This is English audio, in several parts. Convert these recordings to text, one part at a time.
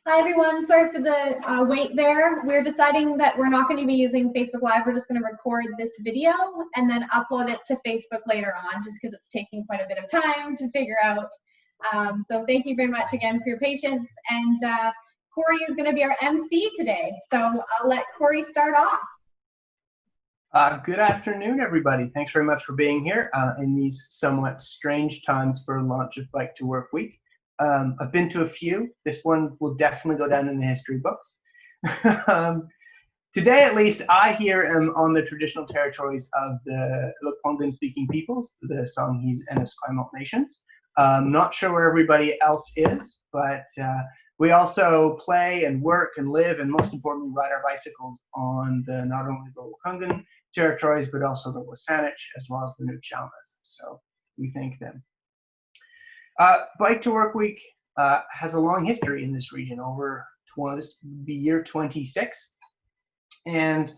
Hi everyone, sorry for the wait there. We're deciding that we're not going to be using Facebook Live. We're just going to record this video and then upload it to Facebook later on, just because it's taking quite a bit of time to figure out. So thank you very much again for your patience. And Corey is going to be our MC today. So I'll let Corey start off. Good afternoon, everybody. Thanks very much for being here in these somewhat strange times for launch of Bike to Work Week. I've been to a few. This one will definitely go down in the history books. Today, at least, I here am on the traditional territories of the Lekwungen-speaking peoples, the Songhees and Esquimalt nations. Not sure where everybody else is, but we also play and work and live, and most importantly, ride our bicycles on the not only the Lekwungen territories, but also the Wasanich, as well as the Nuchalmas. So we thank them. Bike to Work Week has a long history in this region, over the year 26, and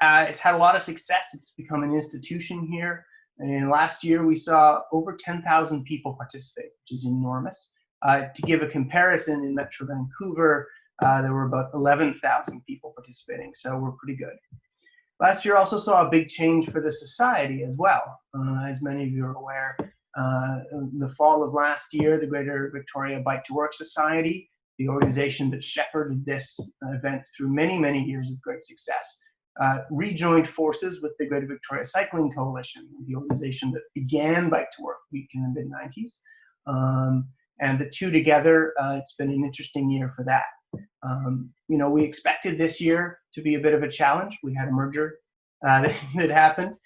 it's had a lot of success. It's become an institution here, and last year we saw over 10,000 people participate, which is enormous. To give a comparison, in Metro Vancouver, there were about 11,000 people participating, so we're pretty good. Last year also saw a big change for the society as well. As many of you are aware, the fall of last year, the Greater Victoria Bike to Work Society, the organization that shepherded this event through many, many years of great success, rejoined forces with the Greater Victoria Cycling Coalition, the organization that began Bike to Work Week in the mid-90s. And the two together, it's been an interesting year for that. You know, we expected this year to be a bit of a challenge. We had a merger that happened.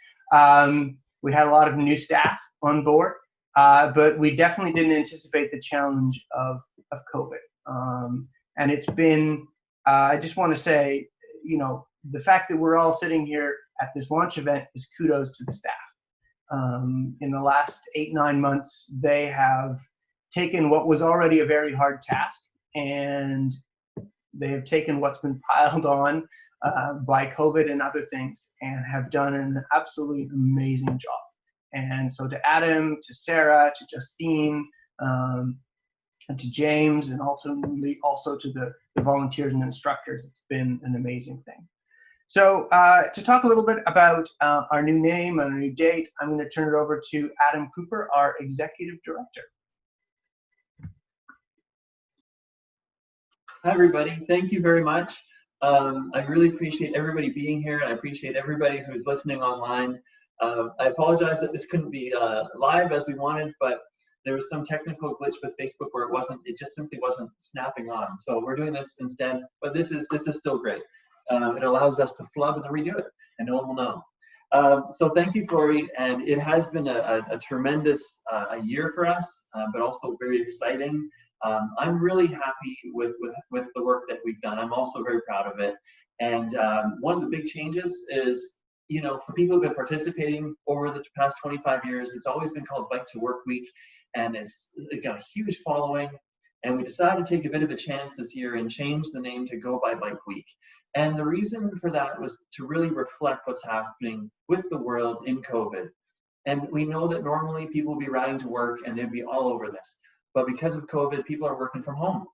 We had a lot of new staff on board, but we definitely didn't anticipate the challenge of COVID. And it's been, I just want to say, you know, the fact that we're all sitting here at this launch event is kudos to the staff. In the last 8-9 months, they have taken what was already a very hard task, and they have taken what's been piled on by COVID and other things, and have done an absolutely amazing job. And so to Adam, to Sarah, to Justine, and to James, and ultimately also to the volunteers and instructors, it's been an amazing thing. So to talk a little bit about our new name and our new date, I'm going to turn it over to Adam Cooper, our Executive Director. Hi, everybody. Thank you very much. I really appreciate everybody being here, and I appreciate everybody who's listening online. I apologize that this couldn't be live as we wanted, but there was some technical glitch with Facebook where it just simply wasn't snapping on. So we're doing this instead, but this is still great. It allows us to flub and then redo it, and no one will know. So thank you, Corey, and it has been a tremendous year for us, but also very exciting. I'm really happy with the work that we've done. I'm also very proud of it. And one of the big changes is, you know, for people who've been participating over the past 25 years, it's always been called Bike to Work Week, and it got a huge following. And we decided to take a bit of a chance this year and change the name to Go by Bike Week. And the reason for that was to really reflect what's happening with the world in COVID. And we know that normally people will be riding to work and they'd be all over this. But because of COVID, people are working from home.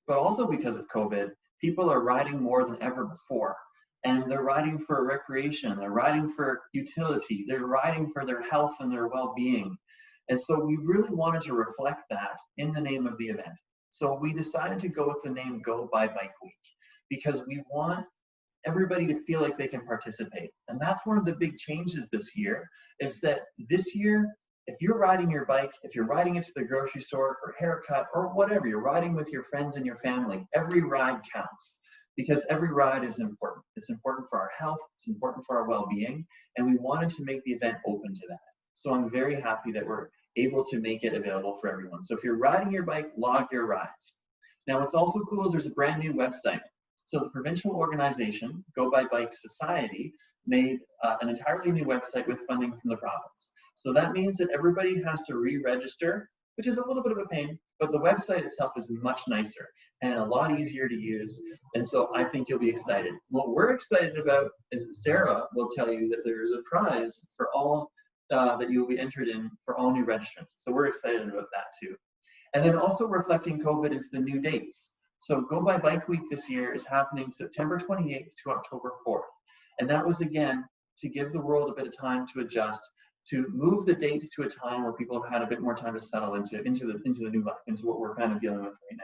But also because of COVID, people are riding more than ever before. And they're riding for recreation, they're riding for utility, they're riding for their health and their well-being. And so we really wanted to reflect that in the name of the event. So we decided to go with the name Go by Bike Week, because we want everybody to feel like they can participate. And that's one of the big changes this year, is that this year, if you're riding your bike, if you're riding it to the grocery store for a haircut or whatever, you're riding with your friends and your family, every ride counts, because every ride is important. It's important for our health, it's important for our well-being, and we wanted to make the event open to that. So I'm very happy that we're able to make it available for everyone. So if you're riding your bike, log your rides. Now what's also cool is there's a brand new website. So the provincial organization, Go by Bike Society, made an entirely new website with funding from the province. So that means that everybody has to re-register, which is a little bit of a pain, but the website itself is much nicer and a lot easier to use. And so I think you'll be excited. What we're excited about is that Sarah will tell you that there is a prize for all that you will be entered in for all new registrants. So we're excited about that too. And then also reflecting COVID is the new dates. So Go by Bike Week this year is happening September 28th to October 4th. And that was, again, to give the world a bit of time to adjust, to move the date to a time where people have had a bit more time to settle into the new life, into what we're kind of dealing with right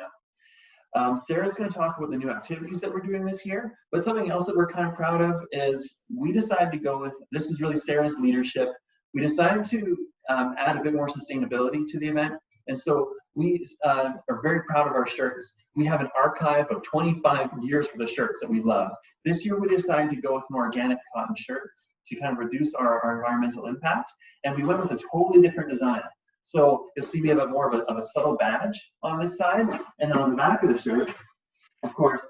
now. Sarah's going to talk about the new activities that we're doing this year, but something else that we're kind of proud of is we decided to go with, this is really Sarah's leadership, we decided to add a bit more sustainability to the event. And so we are very proud of our shirts. We have an archive of 25 years worth of shirts that we love. This year we decided to go with an organic cotton shirt to kind of reduce our environmental impact. And we went with a totally different design. So you'll see we have more of a subtle badge on this side. And then on the back of the shirt, of course,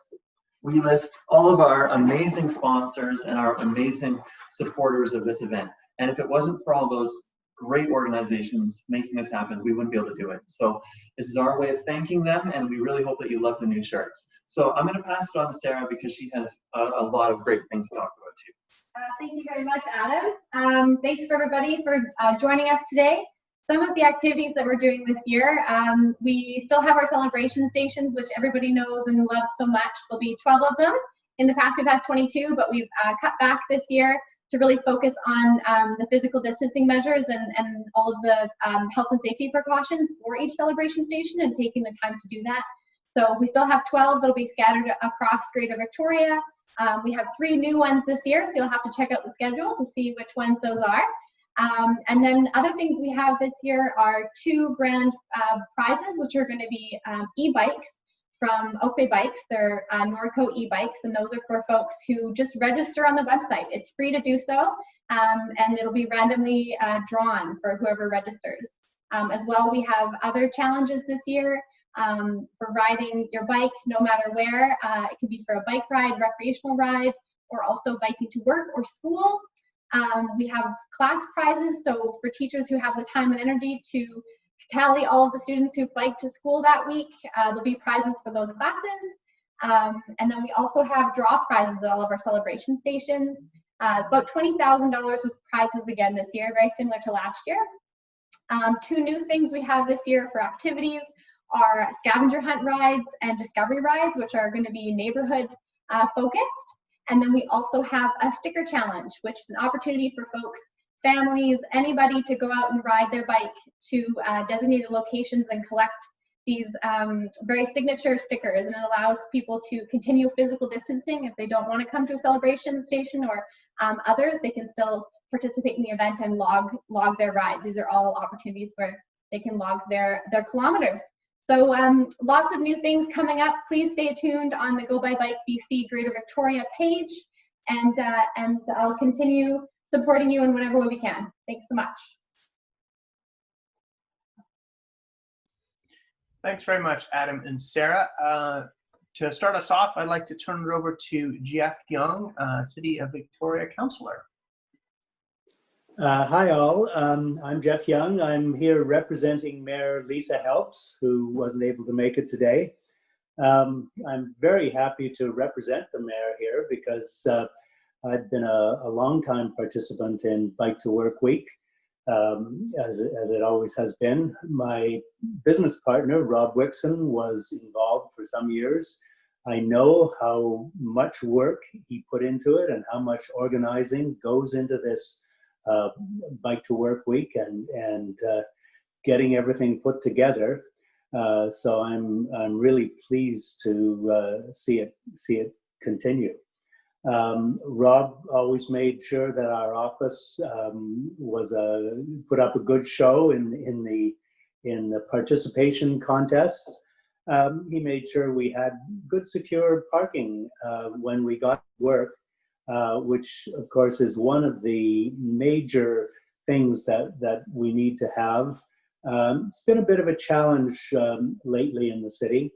we list all of our amazing sponsors and our amazing supporters of this event. And if it wasn't for all those great organizations making this happen, we wouldn't be able to do it. So this is our way of thanking them, and we really hope that you love the new shirts. So I'm going to pass it on to Sarah because she has a lot of great things to talk about too. Thank you very much, Adam. Thanks for everybody for joining us today. Some of the activities that we're doing this year, we still have our celebration stations, which everybody knows and loves so much. There'll be 12 of them. In the past, we've had 22, but we've cut back this year to really focus on the physical distancing measures and all of the health and safety precautions for each celebration station and taking the time to do that. So we still have 12 that'll be scattered across Greater Victoria. We have 3 new ones this year, so you'll have to check out the schedule to see which ones those are. And then other things we have this year are 2 grand prizes, which are going to be e-bikes from Oak Bay Bikes. They're Norco e-bikes, and those are for folks who just register on the website. It's free to do so, and it'll be randomly drawn for whoever registers. As well, we have other challenges this year for riding your bike no matter where. It can be for a bike ride, recreational ride, or also biking to work or school. We have class prizes, so for teachers who have the time and energy to tally all of the students who've biked to school that week, there'll be prizes for those classes. And then we also have draw prizes at all of our celebration stations. About $20,000 with prizes again this year, very similar to last year. 2 new things we have this year for activities are scavenger hunt rides and discovery rides, which are going to be neighborhood focused. And then we also have a sticker challenge, which is an opportunity for folks, families, anybody to go out and ride their bike to designated locations and collect these very signature stickers. And it allows people to continue physical distancing. If they don't want to come to a celebration station or others, they can still participate in the event and log their rides. These are all opportunities where they can log their kilometers. So lots of new things coming up. Please stay tuned on the Go by Bike BC Greater Victoria page, and I'll continue supporting you in whatever way we can. Thanks so much. Thanks very much, Adam and Sarah. To start us off, I'd like to turn it over to Jeff Young, City of Victoria Councillor. Hi all, I'm Jeff Young. I'm here representing Mayor Lisa Helps, who wasn't able to make it today. I'm very happy to represent the mayor here because I've been a long-time participant in Bike to Work Week, as it always has been. My business partner, Rob Wixon, was involved for some years. I know how much work he put into it and how much organizing goes into this Bike to Work Week and getting everything put together. So I'm really pleased to see it continue. Rob always made sure that our office put up a good show in the participation contests. He made sure we had good secure parking when we got to work. Which of course is one of the major things that we need to have. It's been a bit of a challenge lately in the city.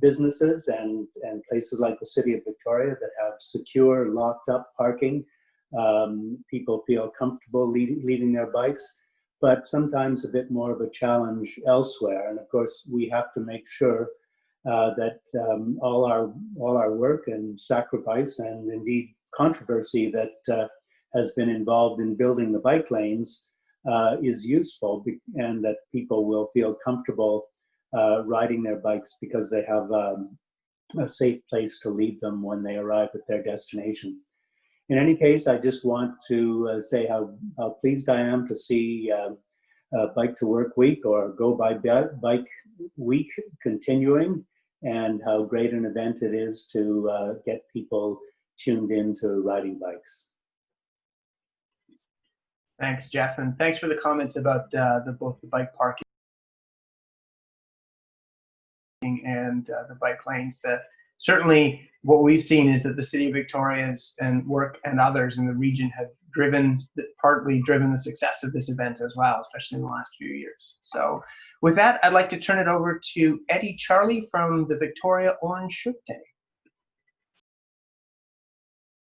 Businesses and places like the City of Victoria that have secure, locked up parking, people feel comfortable leaving their bikes, but sometimes a bit more of a challenge elsewhere. And of course, we have to make sure that all our work and sacrifice and indeed controversy that has been involved in building the bike lanes is useful, and that people will feel comfortable riding their bikes because they have a safe place to leave them when they arrive at their destination. In any case, I just want to say how pleased I am to see Bike to Work Week or Go by Bike Week continuing, and how great an event it is to get people tuned into riding bikes. Thanks, Jeff, and thanks for the comments about both the bike parking and the bike lanes. Certainly what we've seen is that the City of Victoria's and Work and others in the region have partly driven the success of this event as well, especially in the last few years. So with that, I'd like to turn it over to Eddie Charlie from the Victoria Orange Shirt Day.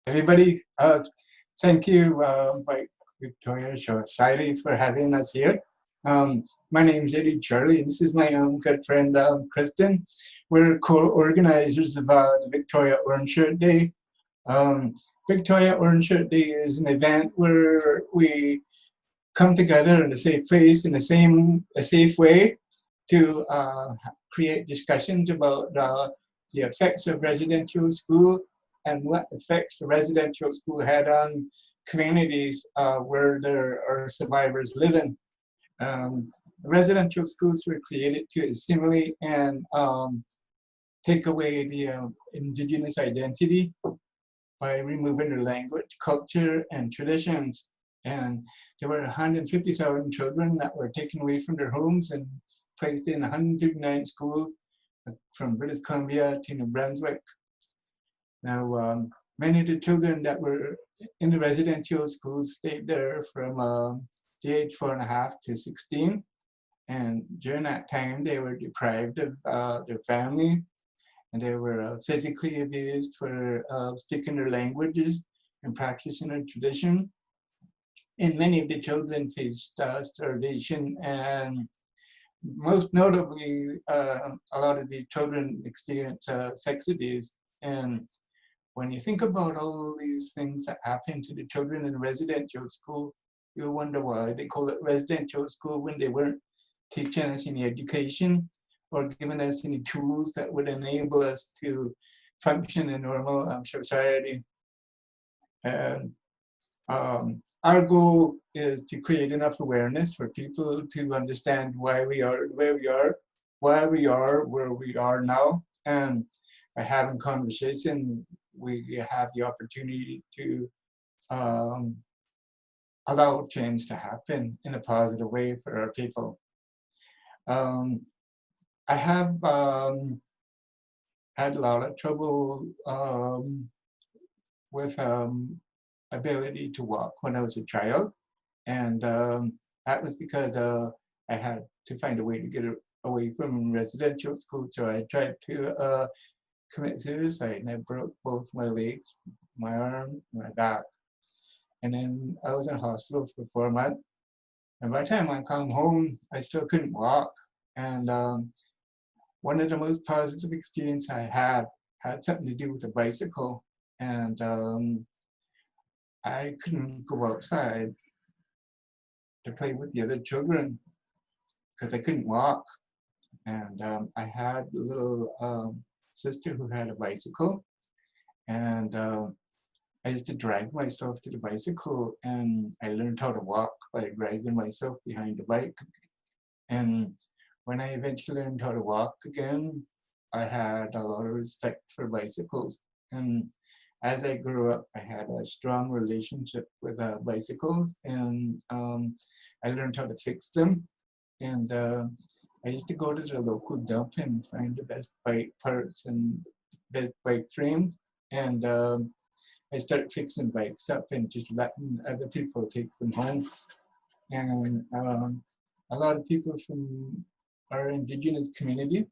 Everybody, thank you, Bike Victoria Society, for having us here. My name is Eddie Charlie, and this is my good friend, Kristen. We're co-organizers of the Victoria Orange Shirt Day. Victoria Orange Shirt Day is an event where we come together in a safe place, in a safe way, to create discussions about the effects of residential school and what effects the residential school had on communities where there are survivors living. Residential schools were created to assimilate and take away the Indigenous identity by removing their language, culture, and traditions. And there were 150,000 children that were taken away from their homes and placed in 139 schools from British Columbia to New Brunswick. Now, many of the children that were in the residential schools stayed there from the age 4.5 to 16. And during that time, they were deprived of their family, and they were physically abused for speaking their languages and practicing their tradition. And many of the children faced starvation, and most notably, a lot of the children experienced sex abuse. And when you think about all these things that happen to the children in residential school, you wonder why they call it residential school when they weren't teaching us any education or giving us any tools that would enable us to function in normal society. And our goal is to create enough awareness for people to understand why we are where we are, where we are now. And by having conversation, we have the opportunity to allow change to happen in a positive way for our people. I have had a lot of trouble with ability to walk when I was a child, and that was because I had to find a way to get away from residential school. So I tried to commit suicide, and I broke both my legs, my arm, my back. And then I was in hospital for 4 months. And by the time I come home, I still couldn't walk. And one of the most positive experiences I had something to do with a bicycle. And I couldn't go outside to play with the other children because I couldn't walk. And I had a little sister who had a bicycle. And I used to drag myself to the bicycle, and I learned how to walk by dragging myself behind the bike. And when I eventually learned how to walk again, I had a lot of respect for bicycles. And as I grew up, I had a strong relationship with bicycles, and I learned how to fix them. And I used to go to the local dump and find the best bike parts and best bike frames. And I started fixing bikes up and just letting other people take them home. And a lot of people from our Indigenous community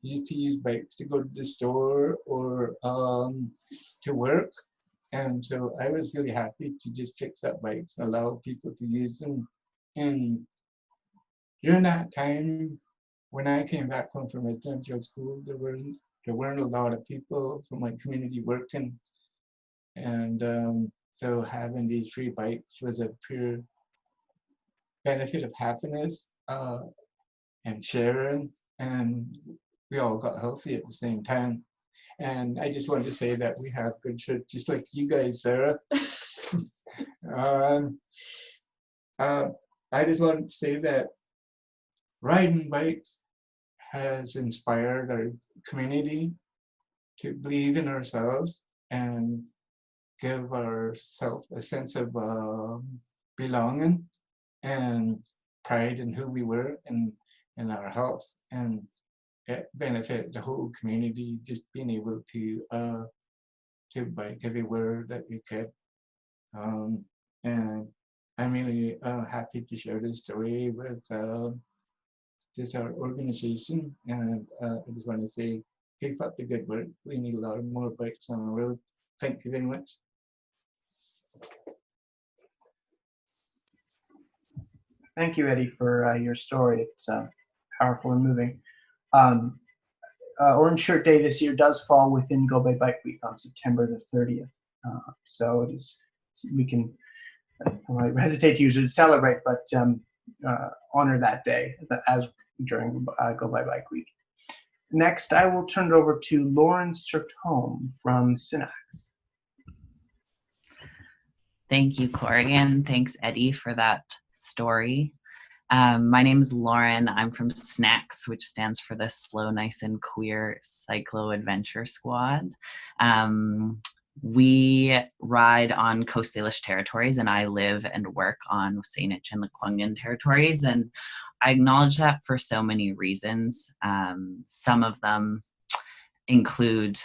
used to use bikes to go to the store or to work. And so I was really happy to just fix up bikes and allow people to use them. And during that time, when I came back home from residential school, there weren't a lot of people from my community working. And so having these free bikes was a pure benefit of happiness and sharing and we all got healthy at the same time. And I just wanted to say that we have good church, just like you guys, Sarah. I just wanted to say that riding bikes has inspired our community to believe in ourselves and give ourselves a sense of belonging and pride in who we were and in our health, and it benefited the whole community just being able to bike everywhere that we could. And I'm really happy to share this story with this our organization, and I just want to say keep up the good work. We need a lot more bikes on the road. Thank you very much. Thank you, Eddie, for your story. It's powerful and moving. Orange Shirt Day this year does fall within Go by Bike Week on September the 30th. So it is, we can, I hesitate to use it to celebrate, but honor that day as during Go by Bike Week. Next, I will turn it over to Lauren Sertome from Synax. Thank you, Corey, and thanks, Eddie, for that story. My name is Lauren. I'm from SNACS, which stands for the Slow, Nice, and Queer Cyclo Adventure Squad. We ride on Coast Salish territories, and I live and work on Saanich and Lekwungen territories. And I acknowledge that for so many reasons. Some of them include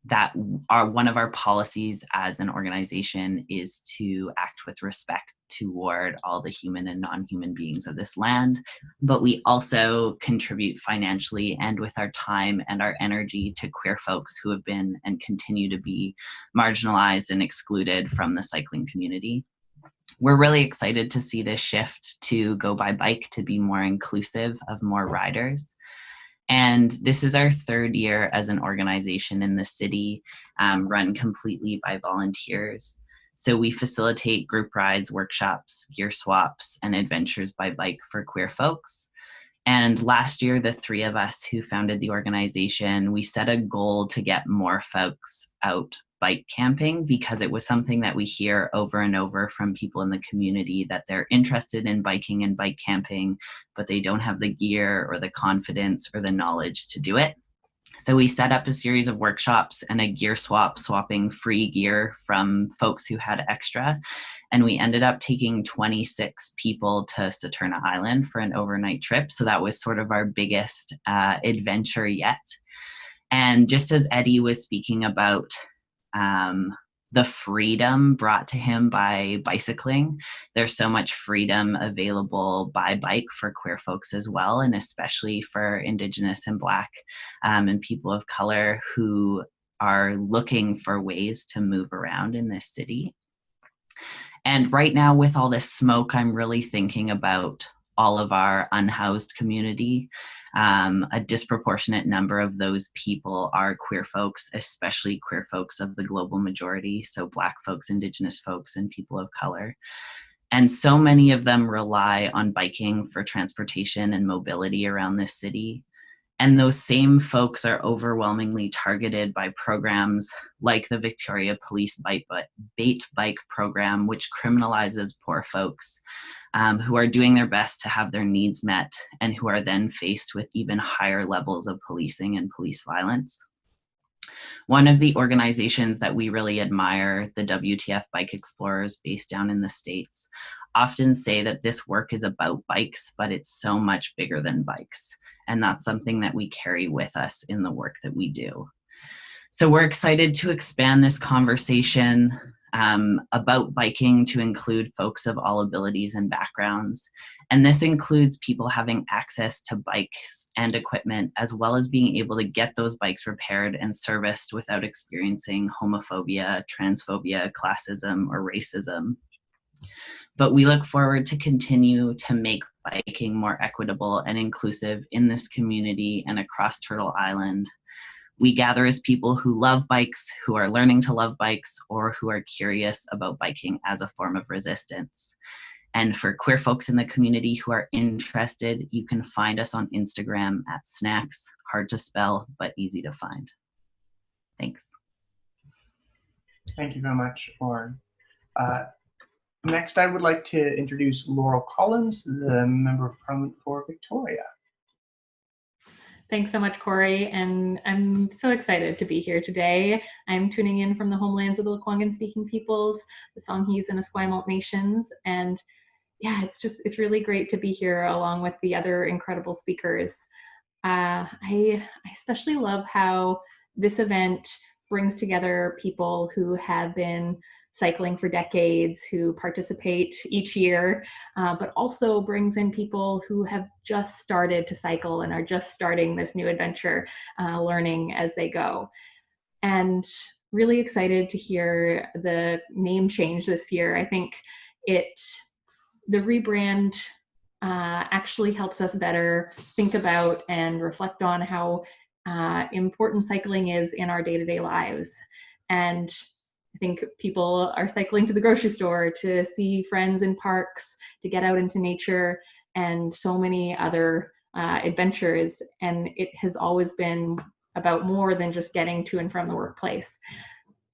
that one of our policies as an organization is to act with respect toward all the human and non-human beings of this land, but we also contribute financially and with our time and our energy to queer folks who have been and continue to be marginalized and excluded from the cycling community. We're really excited to see this shift to Go by Bike to be more inclusive of more riders. And this is our third year as an organization in the city, run completely by volunteers. So we facilitate group rides, workshops, gear swaps, and adventures by bike for queer folks. And last year, the three of us who founded the organization, we set a goal to get more folks out bike camping, because it was something that we hear over and over from people in the community, that they're interested in biking and bike camping, but they don't have the gear or the confidence or the knowledge to do it. So we set up a series of workshops and a gear swap, swapping free gear from folks who had extra. And we ended up taking 26 people to Saturna Island for an overnight trip. So that was sort of our biggest adventure yet. And just as Eddie was speaking about the freedom brought to him by bicycling, there's so much freedom available by bike for queer folks as well, and especially for Indigenous and Black and people of color who are looking for ways to move around in this city. And right now, with all this smoke, I'm really thinking about all of our unhoused community. A disproportionate number of those people are queer folks, especially queer folks of the global majority, so Black folks, Indigenous folks, and people of color. And so many of them rely on biking for transportation and mobility around this city. And those same folks are overwhelmingly targeted by programs like the Victoria Police Bait Bike program, which criminalizes poor folks who are doing their best to have their needs met and who are then faced with even higher levels of policing and police violence. One of the organizations that we really admire, the WTF Bike Explorers based down in the States, often say that this work is about bikes, but it's so much bigger than bikes. And that's something that we carry with us in the work that we do. So we're excited to expand this conversation about biking to include folks of all abilities and backgrounds. And this includes people having access to bikes and equipment, as well as being able to get those bikes repaired and serviced without experiencing homophobia, transphobia, classism, or racism. But we look forward to continue to make biking more equitable and inclusive in this community and across Turtle Island. We gather as people who love bikes, who are learning to love bikes, or who are curious about biking as a form of resistance. And for queer folks in the community who are interested, you can find us on Instagram at snacks, hard to spell, but easy to find. Thanks. Thank you very much, Lauren. Next, I would like to introduce Laurel Collins, the Member of Parliament for Victoria. Thanks so much, Corey, and I'm so excited to be here today. I'm tuning in from the homelands of the Lekwungen-speaking peoples, the Songhees and Esquimalt nations, and yeah, it's really great to be here along with the other incredible speakers. I especially love how this event brings together people who have been cycling for decades, who participate each year, but also brings in people who have just started to cycle and are just starting this new adventure, learning as they go. And really excited to hear the name change this year. I think the rebrand actually helps us better think about and reflect on how important cycling is in our day-to-day lives. And I think people are cycling to the grocery store, to see friends in parks, to get out into nature, and so many other adventures. And it has always been about more than just getting to and from the workplace.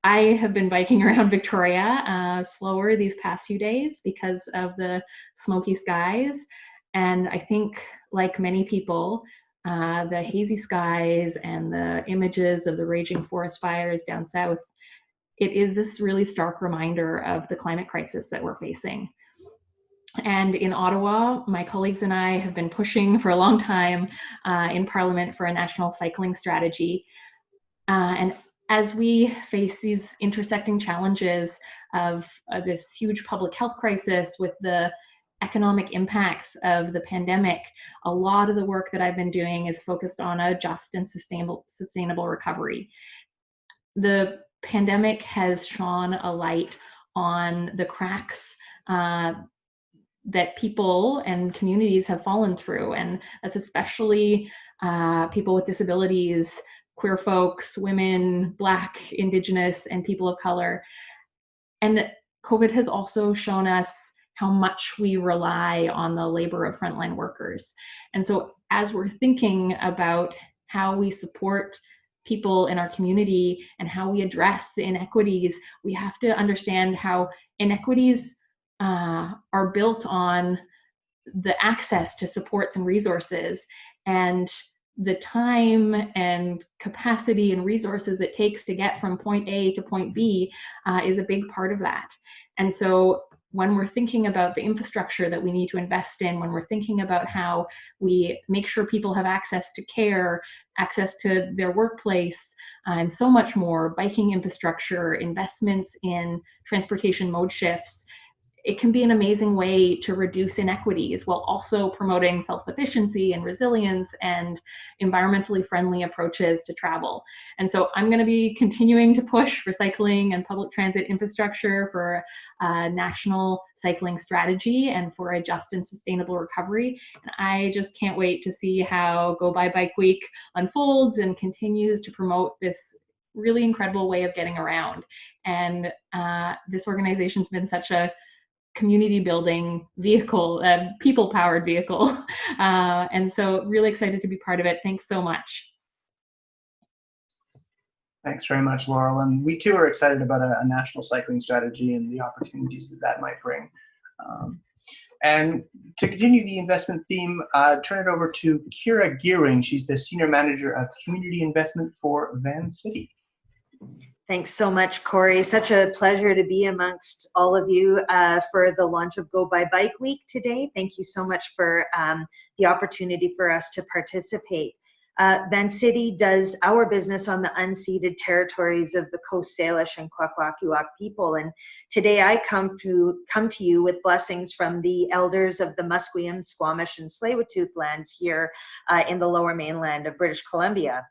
I have been biking around Victoria slower these past few days because of the smoky skies. And I think, like many people, the hazy skies and the images of the raging forest fires down south, it is this really stark reminder of the climate crisis that we're facing. And in Ottawa, my colleagues and I have been pushing for a long time in Parliament for a national cycling strategy. And as we face these intersecting challenges of this huge public health crisis with the economic impacts of the pandemic, a lot of the work that I've been doing is focused on a just and sustainable recovery. The pandemic has shone a light on the cracks that people and communities have fallen through, and that's especially people with disabilities, queer folks, women, Black, Indigenous, and people of color. And COVID has also shown us how much we rely on the labor of frontline workers. And so as we're thinking about how we support people in our community and how we address the inequities, we have to understand how inequities are built on the access to supports and resources, and the time and capacity and resources it takes to get from point A to point B is a big part of that. And so when we're thinking about the infrastructure that we need to invest in, when we're thinking about how we make sure people have access to care, access to their workplace, and so much more, biking infrastructure, investments in transportation mode shifts, it can be an amazing way to reduce inequities while also promoting self-sufficiency and resilience and environmentally friendly approaches to travel. And so I'm going to be continuing to push for cycling and public transit infrastructure, for a national cycling strategy, and for a just and sustainable recovery. And I just can't wait to see how Go By Bike Week unfolds and continues to promote this really incredible way of getting around. And this organization's been such a community building vehicle, people powered vehicle. And so really excited to be part of it. Thanks so much. Thanks very much, Laurel. And we too are excited about a national cycling strategy and the opportunities that might bring. And to continue the investment theme, turn it over to Kira Gearing. She's the Senior Manager of Community Investment for Vancity. Thanks so much, Corey. Such a pleasure to be amongst all of you for the launch of Go By Bike Week today. Thank you so much for the opportunity for us to participate. Vancity does our business on the unceded territories of the Coast Salish and Kwakwaka'wakw people. And today I come to you with blessings from the elders of the Musqueam, Squamish, and Tsleil-Waututh lands here in the Lower Mainland of British Columbia.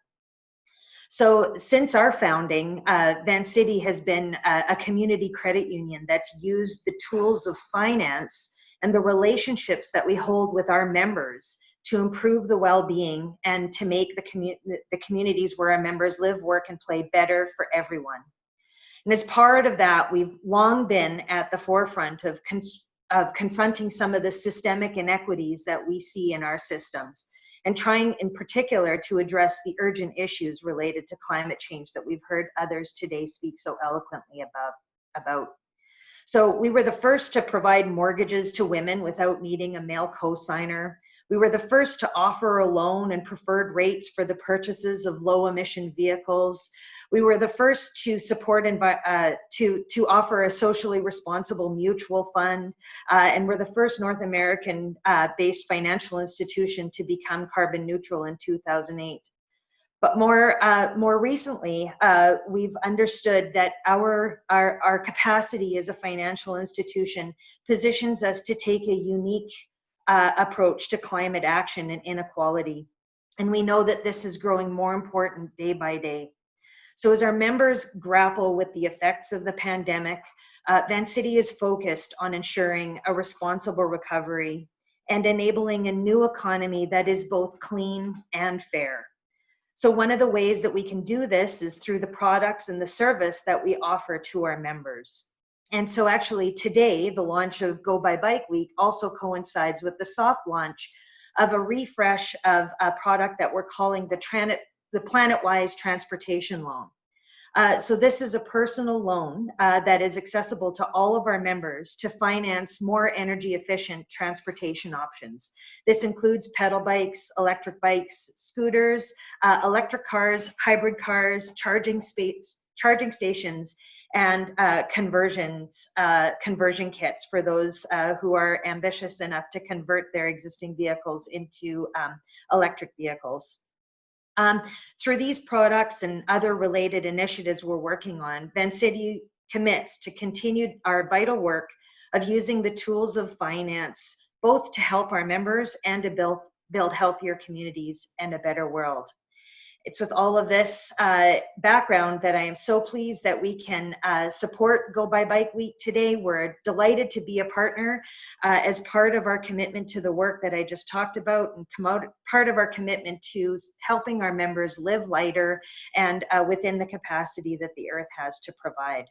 So since our founding, Vancity has been a community credit union that's used the tools of finance and the relationships that we hold with our members to improve the well-being and to make the communities where our members live, work, and play better for everyone. And as part of that, we've long been at the forefront of confronting some of the systemic inequities that we see in our systems, and trying in particular to address the urgent issues related to climate change that we've heard others today speak so eloquently about. So we were the first to provide mortgages to women without needing a male co-signer. We were the first to offer a loan and preferred rates for the purchases of low emission vehicles. We were the first to support to offer a socially responsible mutual fund, and we're the first North American based financial institution to become carbon neutral in 2008. But more recently, we've understood that our capacity as a financial institution positions us to take a unique approach to climate action and inequality. And we know that this is growing more important day by day. So as our members grapple with the effects of the pandemic, Vancity is focused on ensuring a responsible recovery and enabling a new economy that is both clean and fair. So one of the ways that we can do this is through the products and the service that we offer to our members. And so actually today, the launch of Go by Bike Week also coincides with the soft launch of a refresh of a product that we're calling the PlanetWise Transportation Loan. So this is a personal loan that is accessible to all of our members to finance more energy efficient transportation options. This includes pedal bikes, electric bikes, scooters, electric cars, hybrid cars, charging stations, and conversion kits for those who are ambitious enough to convert their existing vehicles into electric vehicles. Through these products and other related initiatives we're working on, Vancity commits to continue our vital work of using the tools of finance, both to help our members and to build healthier communities and a better world. It's with all of this background that I am so pleased that we can support Go by Bike Week today. We're delighted to be a partner as part of our commitment to the work that I just talked about, and part of our commitment to helping our members live lighter and within the capacity that the earth has to provide.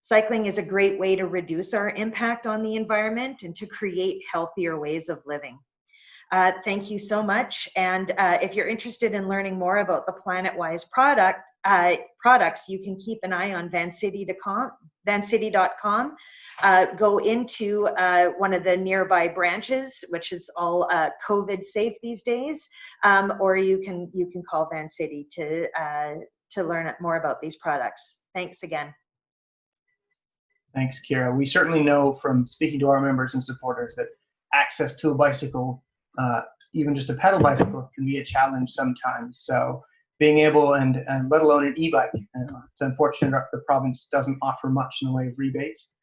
Cycling is a great way to reduce our impact on the environment and to create healthier ways of living. Thank you so much. And if you're interested in learning more about the PlanetWise products, you can keep an eye on vancity.com. Go into one of the nearby branches, which is all COVID safe these days, or you can call Vancity to learn more about these products. Thanks again. Thanks, Kira. We certainly know from speaking to our members and supporters that access to a bicycle, even just a pedal bicycle, can be a challenge sometimes. So being able, and let alone an e-bike, it's unfortunate the province doesn't offer much in the way of rebates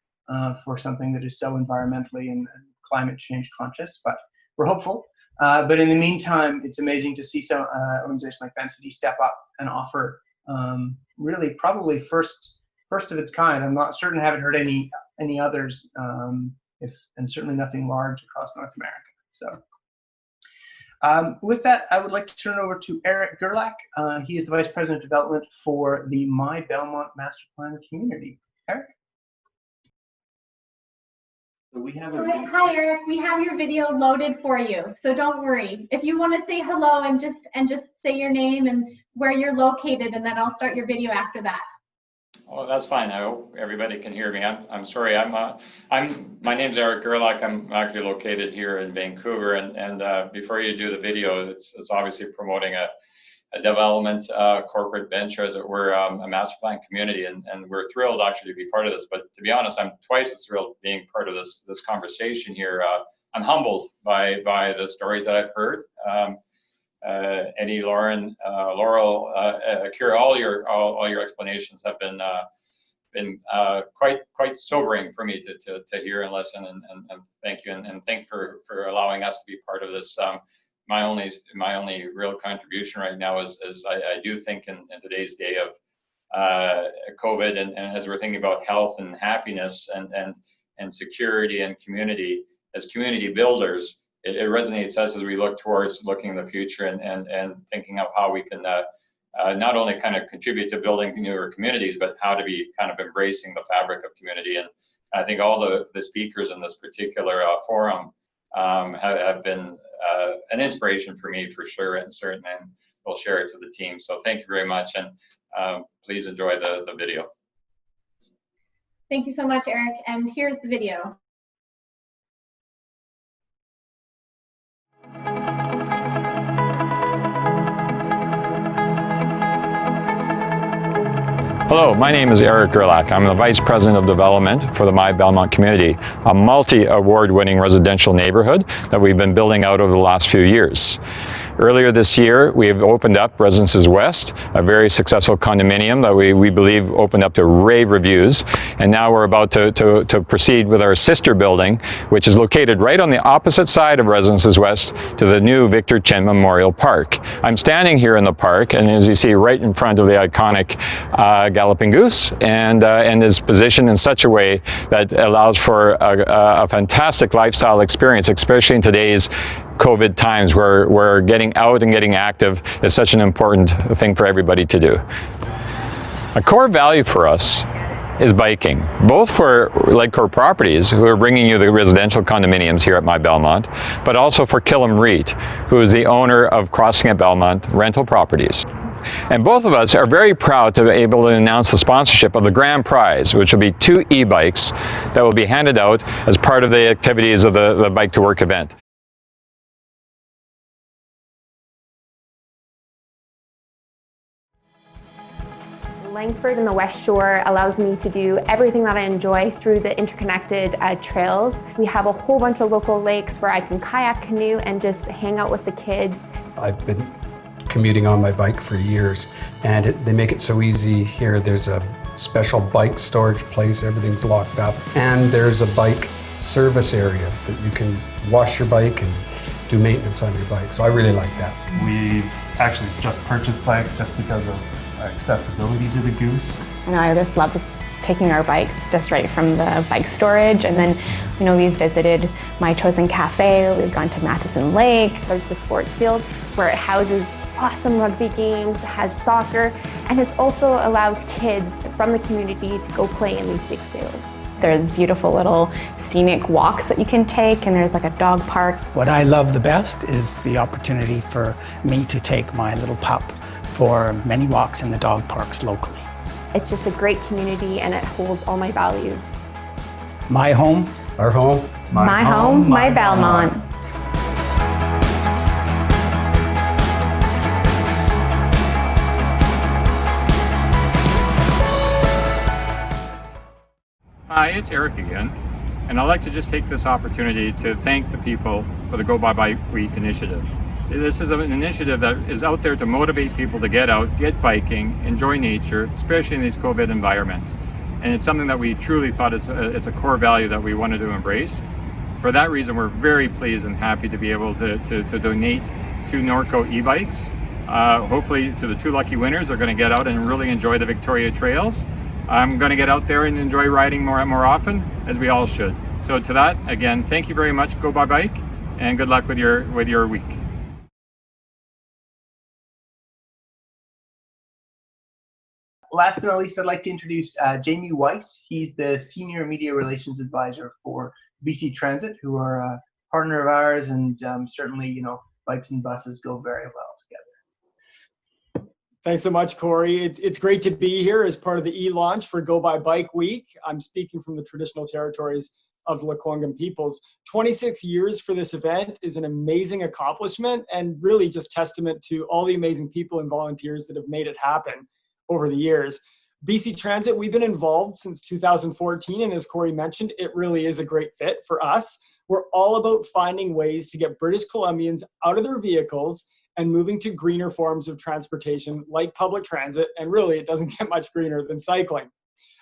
for something that is so environmentally and climate change conscious, but we're hopeful. But in the meantime, it's amazing to see some organizations like Vancity step up and offer really probably first of its kind. I'm not certain, haven't heard any others, and certainly nothing large across North America. So. With that, I would like to turn it over to Eric Gerlach. He is the Vice President of Development for the My Belmont Master Plan community. Eric? So we have Hi, Eric. We have your video loaded for you, so don't worry. If you want to say hello and just say your name and where you're located, and then I'll start your video after that. Oh, that's fine. I hope everybody can hear me. I'm sorry. My name's Eric Gerlach. I'm actually located here in Vancouver. And before you do the video, it's obviously promoting a development corporate venture, as it were, a master plan community, and we're thrilled actually to be part of this. But to be honest, I'm twice as thrilled being part of this conversation here. I'm humbled by the stories that I've heard. Eddie, Lauren, Laurel, Kira, all your explanations have been quite sobering for me to hear and listen, and thank you, and thank for allowing us to be part of this. My only real contribution right now is I do think in today's day of COVID, and as we're thinking about health and happiness and security and community, as community builders, it resonates us as we look towards looking in the future and thinking of how we can not only kind of contribute to building newer communities, but how to be kind of embracing the fabric of community. And I think all the speakers in this particular forum have been an inspiration for me for sure, and certainly we'll share it to the team. So thank you very much, and please enjoy the video. Thank you so much, Eric. And here's the video. Hello, my name is Eric Gerlach. I'm the Vice President of Development for the My Belmont community, a multi-award-winning residential neighborhood that we've been building out over the last few years. Earlier this year, we have opened up Residences West, a very successful condominium that we believe opened up to rave reviews. And now we're about to proceed with our sister building, which is located right on the opposite side of Residences West to the new Victor Chen Memorial Park. I'm standing here in the park, and as you see, right in front of the iconic Galloping Goose, and is positioned in such a way that allows for a fantastic lifestyle experience, especially in today's COVID times where getting out and getting active is such an important thing for everybody to do. A core value for us is biking, both for Ledcor Properties, who are bringing you the residential condominiums here at My Belmont, but also for Killam REIT, who is the owner of Crossing at Belmont Rental Properties. And both of us are very proud to be able to announce the sponsorship of the grand prize, which will be 2 e-bikes that will be handed out as part of the activities of the Bike to Work event. Langford and the West Shore allows me to do everything that I enjoy through the interconnected trails. We have a whole bunch of local lakes where I can kayak, canoe, and just hang out with the kids. I've been commuting on my bike for years, and they make it so easy here. There's a special bike storage place, everything's locked up, and there's a bike service area that you can wash your bike and do maintenance on your bike. So I really like that. We've actually just purchased bikes just because of accessibility to the Goose. And I just love taking our bikes just right from the bike storage, and then we've visited My Chosen Cafe, we've gone to Matheson Lake. There's the sports field where it houses awesome rugby games, has soccer, and it also allows kids from the community to go play in these big fields. There's beautiful little scenic walks that you can take, and there's like a dog park. What I love the best is the opportunity for me to take my little pup for many walks in the dog parks locally. It's just a great community, and it holds all my values. My home. Our home. My home, My Belmont. Hi, it's Eric again, and I'd like to just take this opportunity to thank the people for the Go By Bike Week initiative. This is an initiative that is out there to motivate people to get out, get biking, enjoy nature, especially in these COVID environments. And it's something that we truly thought it's a core value that we wanted to embrace. For that reason, we're very pleased and happy to be able to donate 2 Norco e-bikes. Hopefully to the 2 lucky winners are going to get out and really enjoy the Victoria Trails. I'm going to get out there and enjoy riding more often, as we all should. So to that, again, thank you very much, Go By Bike, and good luck with your week. Last but not least, I'd like to introduce Jamie Weiss. He's the Senior Media Relations Advisor for BC Transit, who are a partner of ours, and certainly, bikes and buses go very well together. Thanks so much, Corey. It's great to be here as part of the e-launch for Go By Bike Week. I'm speaking from the traditional territories of Lekwungen peoples. 26 years for this event is an amazing accomplishment, and really just testament to all the amazing people and volunteers that have made it happen over the years. BC Transit, we've been involved since 2014, and as Corey mentioned, it really is a great fit for us. We're all about finding ways to get British Columbians out of their vehicles and moving to greener forms of transportation like public transit, and really it doesn't get much greener than cycling.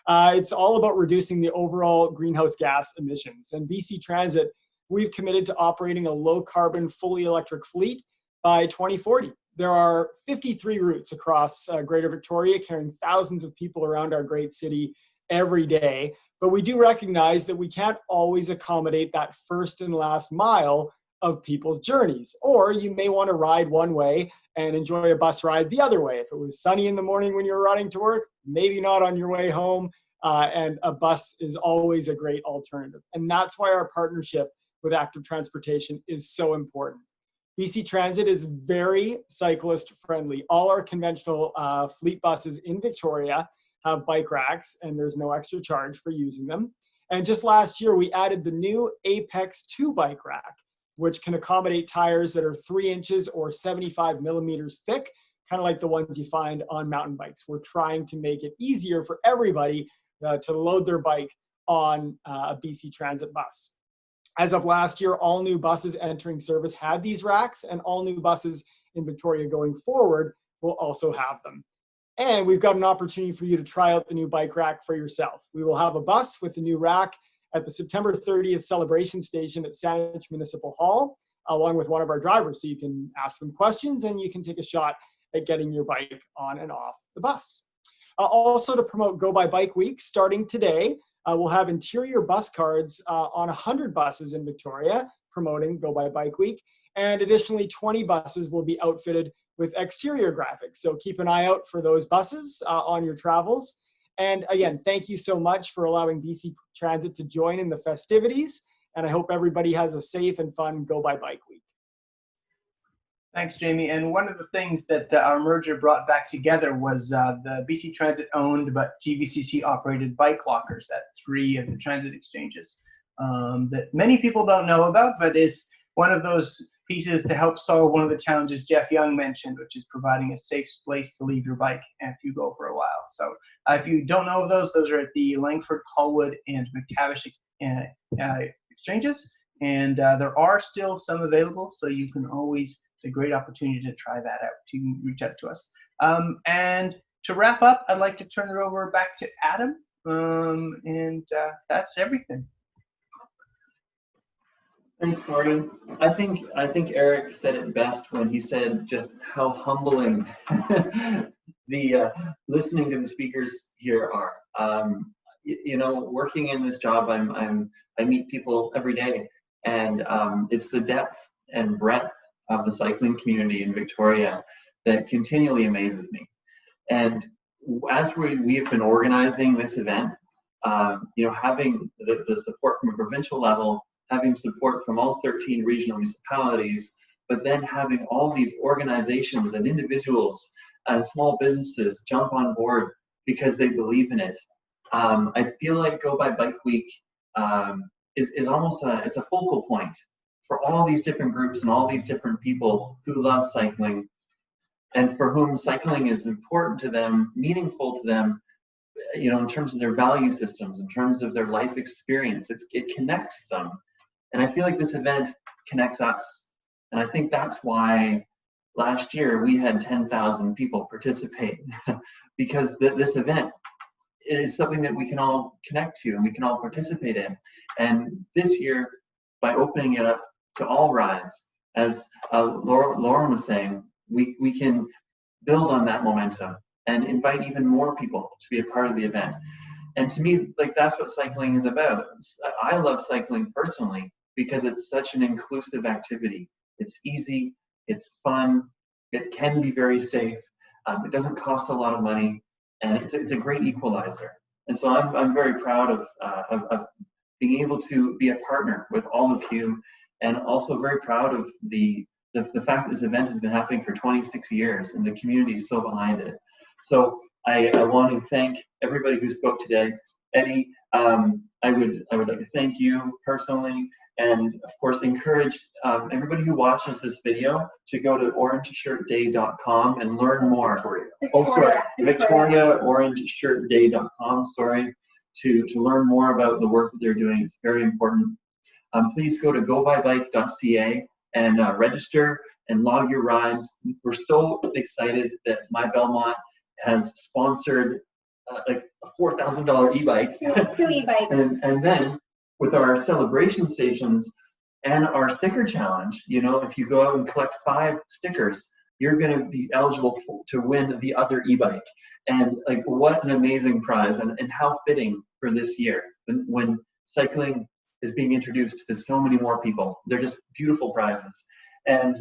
It's all about reducing the overall greenhouse gas emissions, and BC Transit, we've committed to operating a low carbon, fully electric fleet by 2040. There are 53 routes across Greater Victoria, carrying thousands of people around our great city every day. But we do recognize that we can't always accommodate that first and last mile of people's journeys. Or you may want to ride one way and enjoy a bus ride the other way. If it was sunny in the morning when you were riding to work, maybe not on your way home. and a bus is always a great alternative. And that's why our partnership with Active Transportation is so important. BC Transit is very cyclist friendly. All our conventional fleet buses in Victoria have bike racks, and there's no extra charge for using them. And just last year, we added the new Apex 2 bike rack, which can accommodate tires that are 3 inches or 75 millimeters thick, kind of like the ones you find on mountain bikes. We're trying to make it easier for everybody to load their bike on a BC Transit bus. As of last year, all new buses entering service had these racks, and all new buses in Victoria going forward will also have them. And we've got an opportunity for you to try out the new bike rack for yourself. We will have a bus with the new rack at the September 30th celebration station at Saanich Municipal Hall, along with one of our drivers. So you can ask them questions and you can take a shot at getting your bike on and off the bus. Also, to promote Go by Bike Week, starting today, we'll have interior bus cards on 100 buses in Victoria promoting Go by Bike Week. And additionally, 20 buses will be outfitted with exterior graphics. So keep an eye out for those buses on your travels. And again, thank you so much for allowing BC Transit to join in the festivities. And I hope everybody has a safe and fun Go by Bike Week. Thanks, Jamie. And one of the things that our merger brought back together was the BC Transit owned but GVCC operated bike lockers at 3 of the transit exchanges that many people don't know about, but is one of those pieces to help solve one of the challenges Jeff Young mentioned, which is providing a safe place to leave your bike if you go for a while. So if you don't know of those are at the Langford, Colwood, and McTavish exchanges. And there are still some available, so you can always, it's a great opportunity to try that out. You can reach out to us. And to wrap up, I'd like to turn it over back to Adam. And that's everything. Thanks, Corey. I think Eric said it best when he said just how humbling the listening to the speakers here are. You know, working in this job, I meet people every day, and it's the depth and breadth of the cycling community in Victoria that continually amazes me. And as we have been organizing this event, you know, having the support from a provincial level, having support from all 13 regional municipalities, but then having all these organizations and individuals and small businesses jump on board because they believe in it. I feel like Go by Bike Week is almost it's a focal point for all these different groups and all these different people who love cycling and for whom cycling is important to them, meaningful to them, you know, in terms of their value systems, in terms of their life experience. It connects them. And I feel like this event connects us. And I think that's why last year we had 10,000 people participate because this event is something that we can all connect to and we can all participate in. And this year, by opening it up to all rides, as Lauren was saying, we can build on that momentum and invite even more people to be a part of the event. And to me, like, that's what cycling is about. I love cycling personally because it's such an inclusive activity. It's easy, it's fun, it can be very safe, it doesn't cost a lot of money, and it's a great equalizer. And so I'm very proud of being able to be a partner with all of you, and also very proud of the fact that this event has been happening for 26 years and the community is so behind it. So I want to thank everybody who spoke today. Eddie, I would like to thank you personally, and of course encourage everybody who watches this video to go to orangeshirtday.com and learn more. VictoriaOrangeShirtDay.com, to learn more about the work that they're doing. It's very important. Please go to gobybike.ca and register and log your rides. We're so excited that My Belmont has sponsored like a $4,000 e-bike. Two e-bikes. And then with our celebration stations and our sticker challenge, you know, if you go out and collect 5 stickers, you're going to be eligible to win the other e-bike. And like, what an amazing prize, and how fitting for this year when cycling is being introduced to so many more people. They're just beautiful prizes. And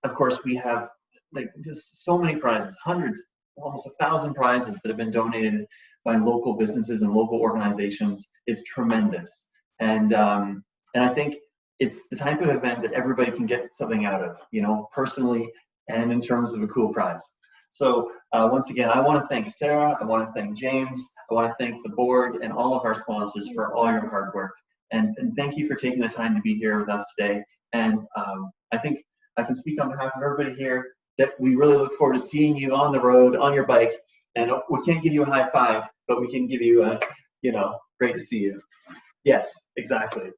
of course we have like just so many prizes, hundreds almost 1,000 prizes that have been donated by local businesses and local organizations is tremendous. And I think it's the type of event that everybody can get something out of, you know, personally and in terms of a cool prize. So once again, I want to thank Sarah, I want to thank James, I want to thank the board and all of our sponsors for all your hard work. And thank you for taking the time to be here with us today. And I think I can speak on behalf of everybody here that we really look forward to seeing you on the road, on your bike. And we can't give you a high five, but we can give you a, you know, great to see you. Yes, exactly.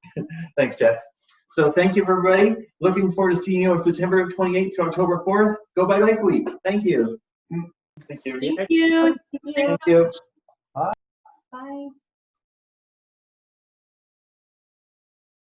Thanks, Jeff. So thank you, everybody. Looking forward to seeing you on September 28th to October 4th. Go by Bike Week. Thank you. Thank you. Thank you. Thank you. Bye. Bye.